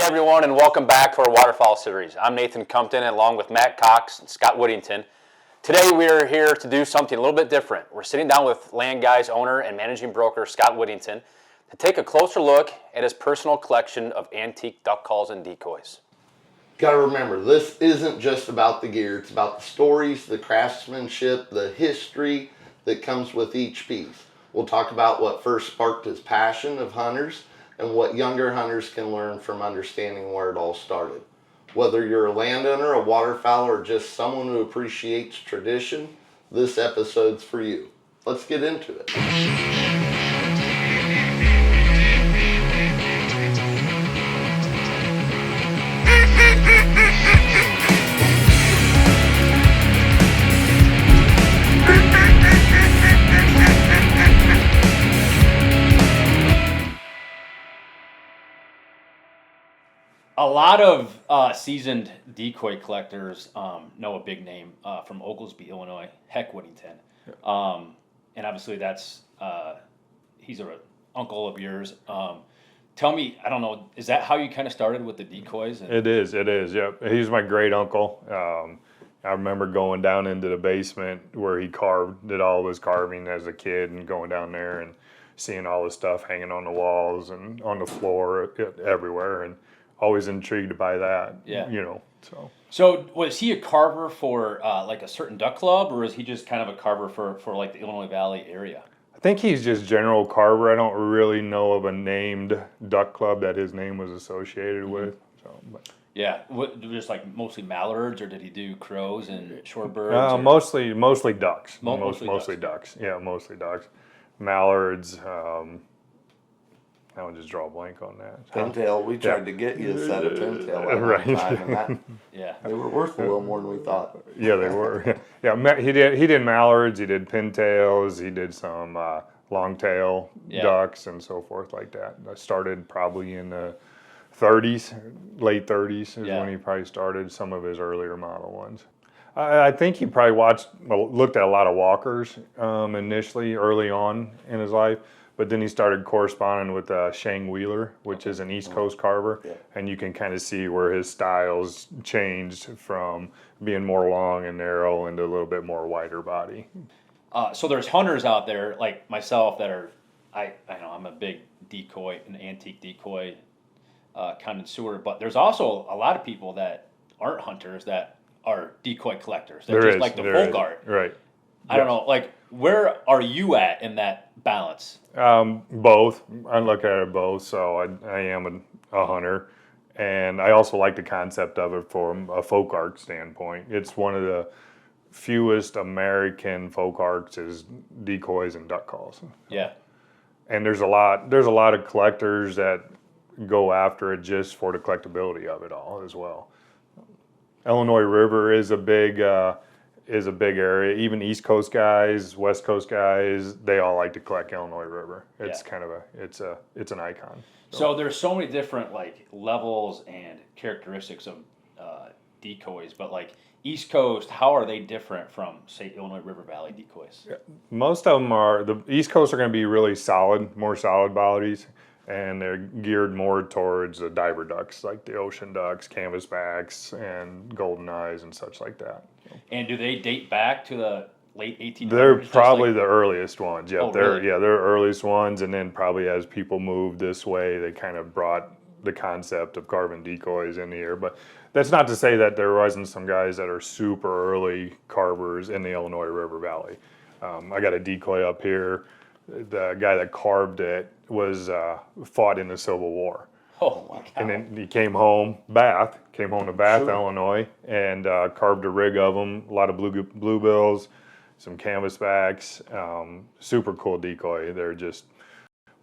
everyone, and welcome back to our Waterfowl series. I'm Nathan Compton, along with Matt Cox and Scott Whittington. Today we are here to do something a little bit different. We're sitting down with LandGuys owner and managing broker Scott Whittington to take a closer look at his personal collection of antique duck calls and decoys. Got to remember, this isn't just about the gear. It's about the stories, the craftsmanship, the history that comes with each piece. We'll talk about what first sparked his passion of hunters and what younger hunters can learn from understanding where it all started. Whether you're a landowner, a waterfowler, or just someone who appreciates tradition, this episode's for you. Let's get into it. A lot of seasoned decoy collectors know a big name from Oglesby, Illinois, Heck Whittington. And obviously that's, he's an uncle of yours. Tell me, I don't know, is that how you kind of started with the decoys? It is, yep. He's my great uncle. I remember going down into the basement where he did all of his carving as a kid and going down there and seeing all the stuff hanging on the walls and on the floor everywhere, and always intrigued by that. Yeah. So was he a carver for like a certain duck club, or is he just kind of a carver for like the Illinois Valley area? I think he's just general carver. I don't really know of a named duck club that his name was associated with. Yeah, just like mostly mallards, or did he do crows and shorebirds? Mostly ducks. Mostly ducks. Yeah, mostly ducks. Mallards. I would just draw a blank on that. Pintail, we tried to get you a set of pintail at one time, and they were worth a little more than we thought. Yeah, they were. Yeah, he did mallards, he did pintails, he did some longtail ducks and so forth like that. I started probably in the 30s, late 30s is when he probably started some of his earlier model ones. I think he probably looked at a lot of walkers initially, early on in his life. But then he started corresponding with Shang Wheeler, which is an East Coast carver, and you can kind of see where his styles changed from being more long and narrow into a little bit more wider body. So there's hunters out there like myself that are, I know I'm a big decoy, an antique decoy connoisseur, but there's also a lot of people that aren't hunters that are decoy collectors. They're just like the folk art. Right. I don't know, like, where are you at in that balance? Both. I look at it both. So I am a hunter, and I also like the concept of it from a folk art standpoint. It's one of the fewest American folk arts is decoys and duck calls. Yeah. And there's a lot of collectors that go after it just for the collectability of it all as well. Illinois River is a big area. Even East Coast guys, West Coast guys, they all like to collect Illinois River. It's kind of it's an icon. So there's so many different like levels and characteristics of decoys, but like East Coast, how are they different from say Illinois River Valley decoys? Most of them the East Coast are going to be really solid, more solid bodies, and they're geared more towards the diver ducks, like the ocean ducks, canvasbacks, and golden eyes and such like that. And do they date back to the late 1800s? They're probably the earliest ones. Yeah, really? They're earliest ones, and then probably as people moved this way, they kind of brought the concept of carving decoys in the air. But that's not to say that there wasn't some guys that are super early carvers in the Illinois River Valley. I got a decoy up here. The guy that carved it was fought in the Civil War. Oh my God. And then he came home to Bath, Illinois, and carved a rig of them, a lot of bluebills, some canvasbacks, super cool decoy.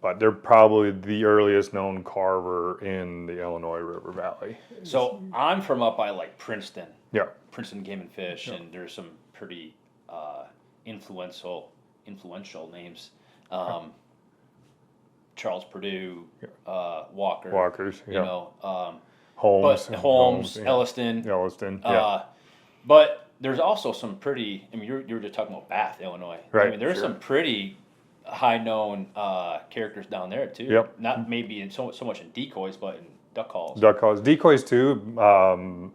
But they're probably the earliest known carver in the Illinois River Valley. So I'm from up by like Princeton. Yeah. Princeton Game and Fish, and there's some pretty influential names. Charles Purdue, Walkers, Holmes, Elliston. But there's also some pretty, I mean, you were just talking about Bath, Illinois. Right. I mean, there's some pretty high-known characters down there, too. Yep. Not maybe in so much in decoys, but in duck calls. Duck calls. Decoys too.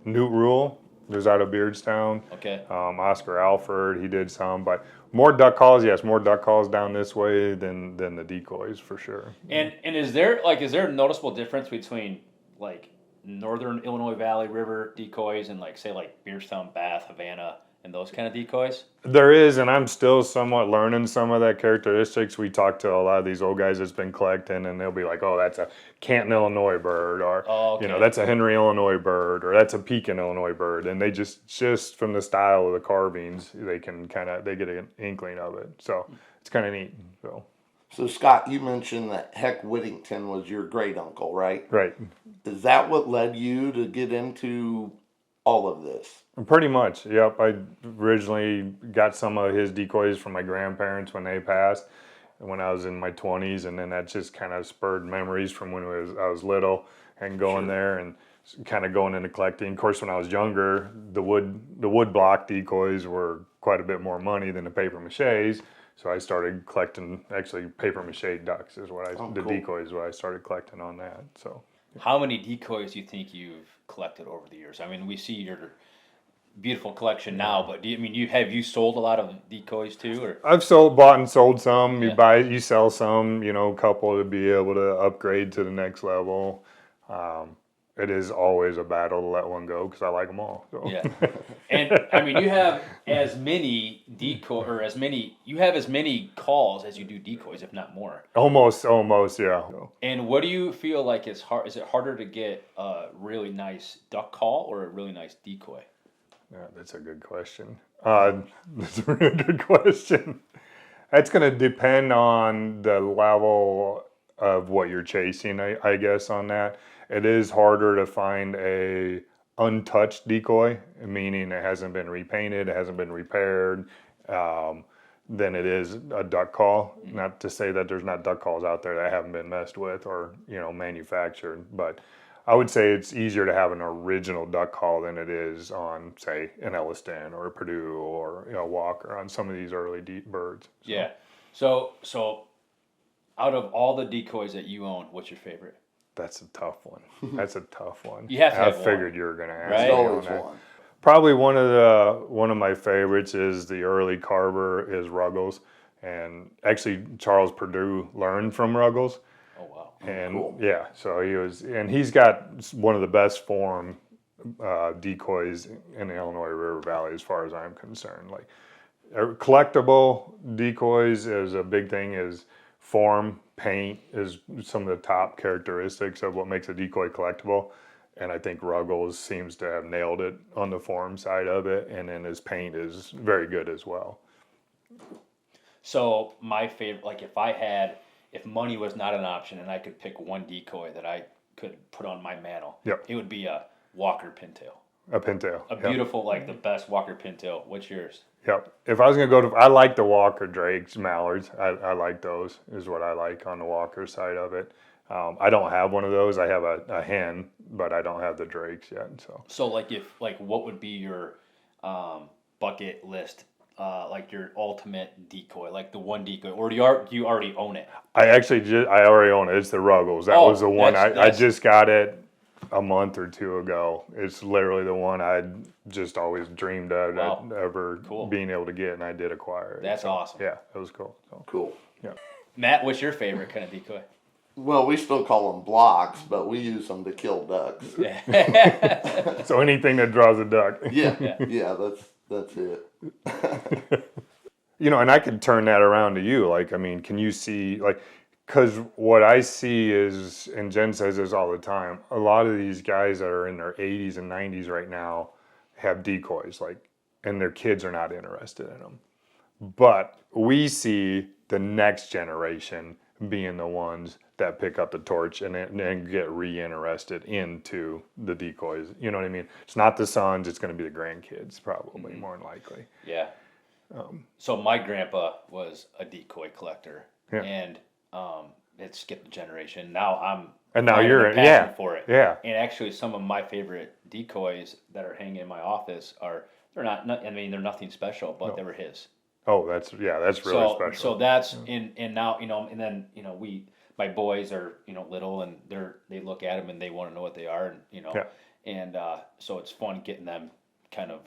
Newt Rule, who's out of Beardstown. Okay. Oscar Alford, he did some, but more duck calls. Yes, more duck calls down this way than the decoys for sure. And is there a noticeable difference between like Northern Illinois Valley River decoys and like say like Beardstown, Bath, Havana, and those kind of decoys? There is, and I'm still somewhat learning some of that characteristics. We talk to a lot of these old guys that's been collecting, and they'll be like, "Oh, that's a Canton, Illinois bird," or that's a Henry, Illinois bird, or that's a Pekin, Illinois bird, and they just from the style of the carvings, they get an inkling of it. So it's kind of neat. So Scott, you mentioned that Heck Whittington was your great uncle, right? Right. Is that what led you to get into all of this? Pretty much, yep. I originally got some of his decoys from my grandparents when they passed, when I was in my 20s, and then that just kind of spurred memories from when I was little and going there and kind of going into collecting. Of course, when I was younger, the wood block decoys were quite a bit more money than the paper maches, so I started collecting actually paper mache ducks is what decoys is what I started collecting on that. So, how many decoys do you think you've collected over the years? I mean, we see your beautiful collection now, but have you sold a lot of decoys too, or? I've bought and sold some. You sell some. A couple to be able to upgrade to the next level. It is always a battle to let one go because I like them all. So. Yeah, and I mean, you have as many you have as many calls as you do decoys, if not more. Almost, yeah. And what do you feel like is hard? Is it harder to get a really nice duck call or a really nice decoy? Yeah, that's a good question. That's a really good question. That's going to depend on the level of what you're chasing, I guess, on that. It is harder to find a untouched decoy, meaning it hasn't been repainted, it hasn't been repaired, than it is a duck call. Not to say that there's not duck calls out there that haven't been messed with or, manufactured, but I would say it's easier to have an original duck call than it is on, say, an Elliston or a Purdue or a Walker on some of these early deep birds. So. Yeah. So out of all the decoys that you own, what's your favorite? That's a tough one. That's a tough one. You have to have I figured you were going to ask right? me Always on that. one. Probably one of my favorites is the early carver is Ruggles, and actually Charles Purdue learned from Ruggles. Oh wow! And cool. Yeah, so he's got one of the best form decoys in the Illinois River Valley as far as I'm concerned. Like collectible decoys is a big thing. Is form, paint is some of the top characteristics of what makes a decoy collectible. And I think Ruggles seems to have nailed it on the form side of it, and then his paint is very good as well. So my favorite, like if money was not an option and I could pick one decoy that I could put on my mantle, it would be a Walker pintail. A pintail. A beautiful, like the best Walker pintail. What's yours? Yep. If I was going to I like the Walker Drakes, mallards. I like those, is what I like on the Walker side of it. I don't have one of those. I have a hen, but I don't have the Drakes yet. So what would be your bucket list, like your ultimate decoy, like the one decoy, or do you already own it? I already own it. It's the Ruggles. That was the one. I just got it a month or two ago. It's literally the one I'd just always dreamed of ever being able to get, and I did acquire it. That's awesome. Yeah, it was cool. So, Cool. yeah. Matt, what's your favorite kind of decoy? Well, we still call them blocks, but we use them to kill ducks. So anything that draws a duck. Yeah, that's it. And I could turn that around to you. Like, I mean, can you see, like, because what I see is, and Jen says this all the time, a lot of these guys that are in their 80s and 90s right now have decoys, like, and their kids are not interested in them. But we see the next generation being the ones that pick up the torch and then get re-interested into the decoys. You know what I mean? It's not the sons, it's going to be the grandkids, probably, more than likely. Yeah. So my grandpa was a decoy collector, and it skipped a generation. Now you're passion for it. Yeah. And actually, some of my favorite decoys that are hanging in my office they're nothing special, but they were his. Oh, that's really special. So that's and now and then my boys are little, and they look at them and they want to know what they are, and Yeah. and so it's fun getting them kind of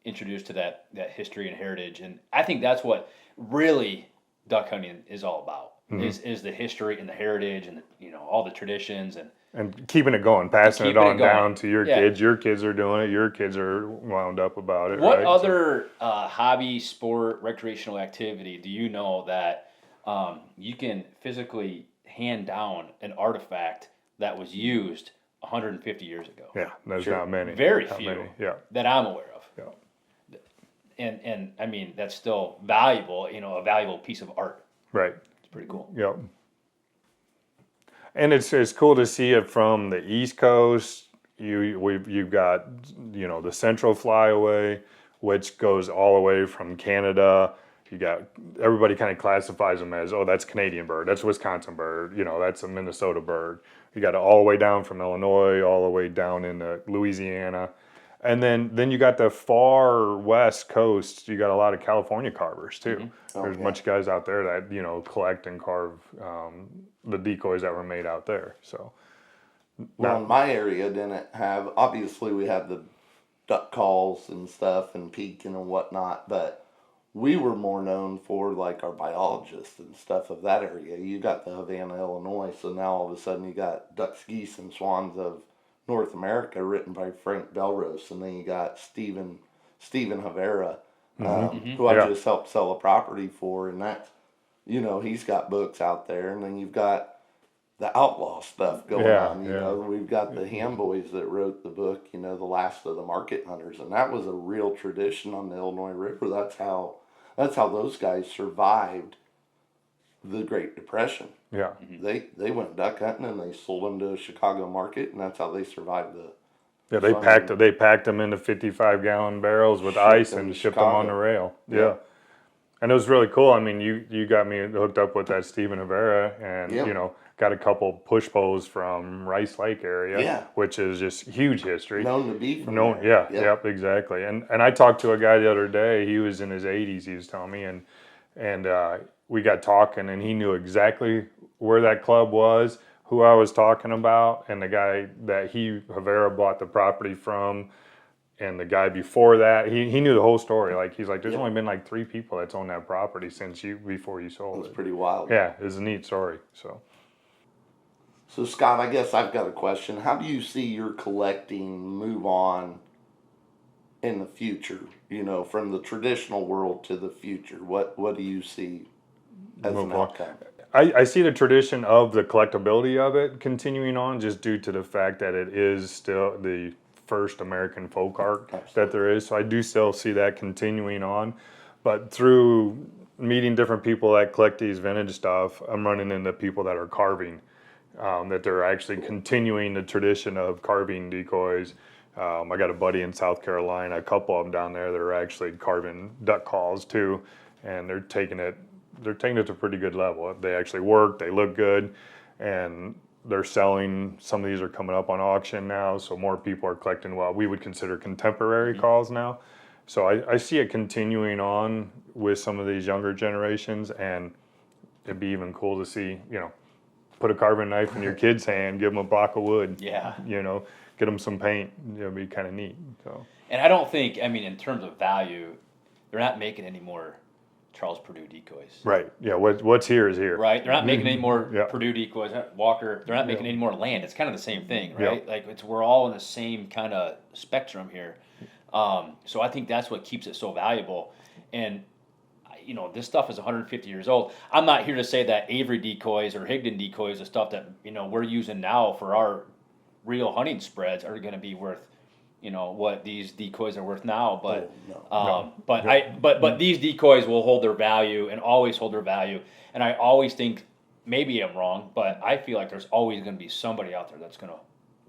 introduced to that history and heritage, and I think that's what really duck hunting is all about. Is the history and the heritage and all the traditions And keeping it going, passing it keeping it on going. down to your Yeah. kids. Your kids are doing it. Your kids are wound up about it. What right? other hobby, sport, recreational activity do you know that you can physically hand down an artifact that was used 150 years ago? Yeah, there's not many. Very Not few many, yeah. that I'm aware of. Yeah. And I mean, that's still valuable, a valuable piece of art. Right. It's pretty cool. Yep. And it's cool to see it from the East Coast. You've got the Central Flyaway, which goes all the way from Canada. You got everybody kind of classifies them as, oh, that's Canadian bird, that's Wisconsin bird, that's a Minnesota bird. You got it all the way down from Illinois, all the way down into Louisiana. And then you got the far west coast. You got a lot of California carvers too. There's a bunch of guys out there that collect and carve the decoys that were made out there. So, Well, in my area didn't have, obviously we had the duck calls and stuff and peking and whatnot, but we were more known for like our biologists and stuff of that area. You got the Havana, Illinois, so now all of a sudden you got Ducks, Geese, and Swans of North America written by Frank Belrose, and then you got Stephen Havera, who I just helped sell a property for, and that's, he's got books out there, and then you've got the outlaw stuff going on. We've got the Ham Boys that wrote the book, The Last of the Market Hunters, and that was a real tradition on the Illinois River. That's how those guys survived the Great Depression. yeah. They went duck hunting and they sold them to a Chicago market, and that's how they survived the. Yeah, they packed them into 55-gallon barrels with ice and shipped them on the rail. Yeah. And it was really cool. I mean, you got me hooked up with that Stephen Havera, and got a couple push poles from Rice Lake area, which is just huge history. Known to be from there. Yeah, yep, exactly. And I talked to a guy the other day. He was in his 80s. He was telling me, and we got talking, and he knew exactly where that club was, who I was talking about, and the guy that Havera bought the property from, and the guy before that. He knew the whole story. Like, he's like, there's only been like 3 people that's owned that property before you sold it. It's pretty wild. Yeah, it's a neat story. So Scott, I guess I've got a question. How do you see your collecting move on in the future? From the traditional world to the future. What do you see as an outcome? I see the tradition of the collectability of it continuing on, just due to the fact that it is still the first American folk art that there is. So I do still see that continuing on. But through meeting different people that collect these vintage stuff, I'm running into people that are carving. That they're actually continuing the tradition of carving decoys. I got a buddy in South Carolina, a couple of them down there that are actually carving duck calls too, and they're taking it to a pretty good level. They actually work, they look good, and they're selling. Some of these are coming up on auction now, so more people are collecting what we would consider contemporary calls now. So I see it continuing on with some of these younger generations, and it'd be even cool to see, put a carving knife in your kid's hand, give them a block of wood. Yeah. Get them some paint. It'll be kind of neat. So. And I don't think, in terms of value, they're not making any more Charles Purdue decoys. Right. Yeah. What's here is here. Right. They're not making any more Yeah. Purdue decoys. Walker. They're not making any more land. It's kind of the same thing, right? Yeah. Like we're all in the same kind of spectrum here. So I think that's what keeps it so valuable. And this stuff is 150 years old. I'm not here to say that Avery decoys or Higdon decoys, the stuff that we're using now for our real hunting spreads, are going to be worth, what these decoys are worth now. But but these decoys will hold their value and always hold their value. And I always think, maybe I'm wrong, but I feel like there's always going to be somebody out there that's going to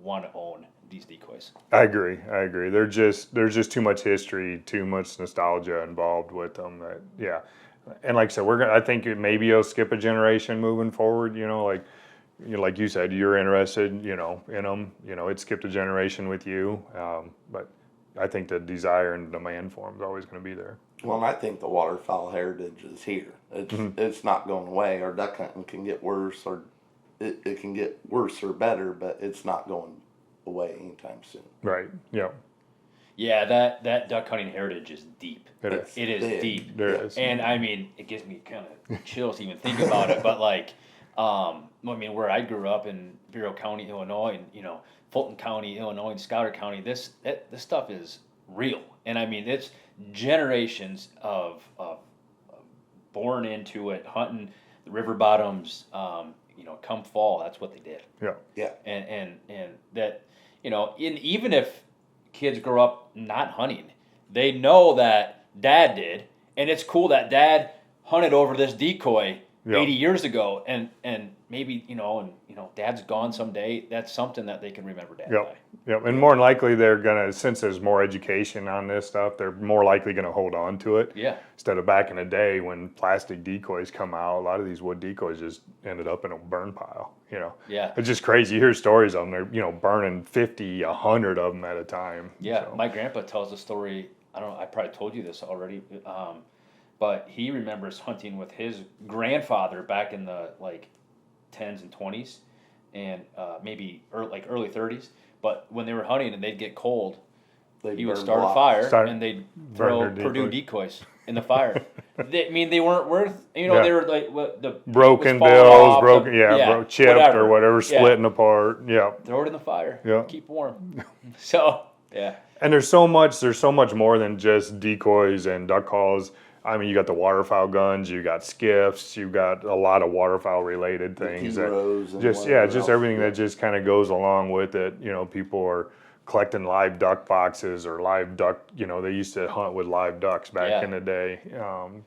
want to own these decoys. I agree. There's just too much history, too much nostalgia involved with them. And like I said, I think maybe it'll skip a generation moving forward. Like you said, you're interested, in them. It skipped a generation with you, but I think the desire and demand for them is always going to be there. Well, and I think the waterfowl heritage is here. It's not going away. Our duck hunting can get worse. Our it can get worse or better, but it's not going away anytime soon. Right. Yeah. Yeah, that duck hunting heritage is deep. It is. It is Big. deep. There is. And I mean, it gives me kind of chills to even think about it. But like, I mean, where I grew up in Bureau County, Illinois, and Fulton County, Illinois, and Schuyler County, this stuff is real. And I mean, it's generations of born into it, hunting the river bottoms. Come fall, that's what they did. Yeah. Yeah. And that, even if kids grow up not hunting, they know that dad did, and it's cool that dad hunted over this decoy 80 years ago, and maybe dad's gone someday. That's something that they can remember dad by. Yep. And more than likely they're gonna, since there's more education on this stuff, they're more likely gonna hold on to it. Yeah. Instead of back in the day when plastic decoys come out, a lot of these wood decoys just ended up in a burn pile. Yeah. It's just crazy. You hear stories of them. They're burning 50, 100 of them at a time. Yeah. So. My grandpa tells a story. I probably told you this already. But he remembers hunting with his grandfather back in the 10s and 20s, and maybe early 30s. But when they were hunting and they'd get cold, he would start a fire and they'd throw Purdue decoys in the fire. They weren't worth. They were like the broken bills, chipped whatever. or whatever, splitting apart. Yeah. Throw it in the fire. Yeah. Keep warm. So yeah. And there's so much more than just decoys and duck calls. I mean, you got the waterfowl guns, you got skiffs, you got a lot of waterfowl related things. Just everything that just kind of goes along with it. People are collecting live duck boxes or live duck. They used to hunt with live ducks back in the day.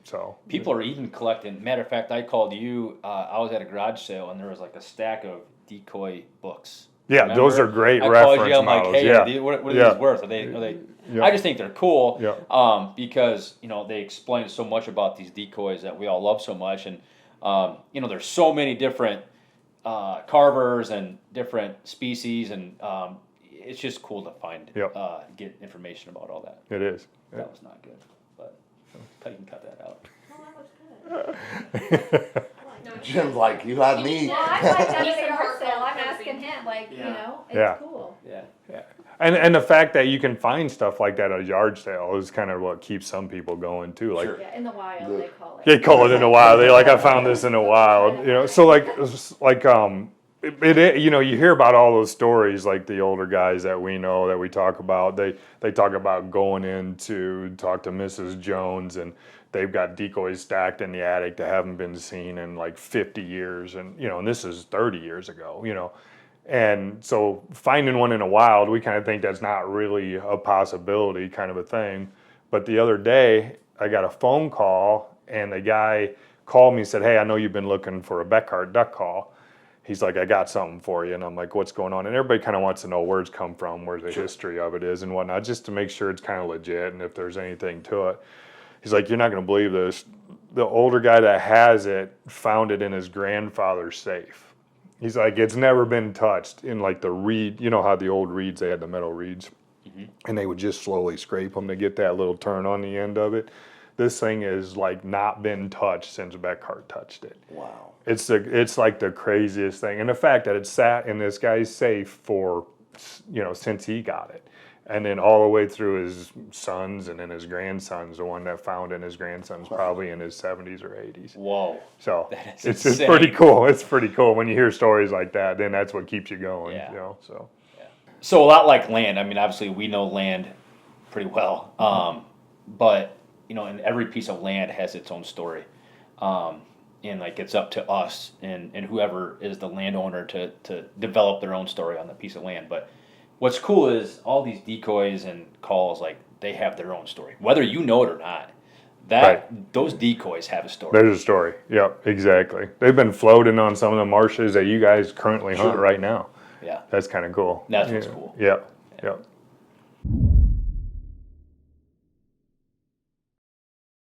So people are even collecting. Matter of fact, I called you. I was at a garage sale and there was a stack of decoy books. Yeah, Remember? those are great I reference called you, I'm models. like, hey, what are these worth? Are they? Yeah. I just think they're cool. Yeah. Because they explain so much about these decoys that we all love so much, and there's so many different carvers and different species, and it's just cool to find get information about all that. It is. That was not good, but you can cut that out. Oh, that was good. Jim's like, you had me. Well, I'm like that at a yard sale. I'm asking him, it's cool. Yeah. And the fact that you can find stuff like that at a yard sale is kind of what keeps some people going too. Like, Yeah, in the wild they call it. they call it in the wild. They I found this in the wild. So you hear about all those stories, like the older guys that we know that we talk about. They talk about going in to talk to Mrs. Jones, and they've got decoys stacked in the attic that haven't been seen in 50 years, and and this is 30 years ago. And so finding one in the wild, we kind of think that's not really a possibility, kind of a thing. But the other day, I got a phone call, and the guy called me and said, "Hey, I know you've been looking for a Beckhart duck call." He's like, "I got something for you." And I'm like, "What's going on?" And everybody kind of wants to know where it's come from, where the history of it is and whatnot, just to make sure it's kind of legit and if there's anything to it. He's like, "You're not going to believe this. The older guy that has it found it in his grandfather's safe." He's like, "It's never been touched in the reed. You know how the old reeds, they had the metal reeds, and they would just slowly scrape them to get that little turn on the end of it. This thing is not been touched since Beckhart touched it." Wow. It's the craziest thing, and the fact that it sat in this guy's safe for since he got it. And then all the way through his sons, and then his grandsons, the one that found it, and his grandson's probably in his 70s or 80s. Whoa. So That is it's insane. pretty cool. It's pretty cool when you hear stories like that. Then that's what keeps you going. Yeah. So So a lot like land. I mean, obviously we know land pretty well, but and every piece of land has its own story, and it's up to us and whoever is the landowner to develop their own story on the piece of land. But what's cool is all these decoys and calls, they have their own story, whether you know it or not. Those decoys have a story. there's a story. Yep, exactly. They've been floating on some of the marshes that you guys currently hunt right now. Yeah, That's kind of cool. That's what's cool. Yep.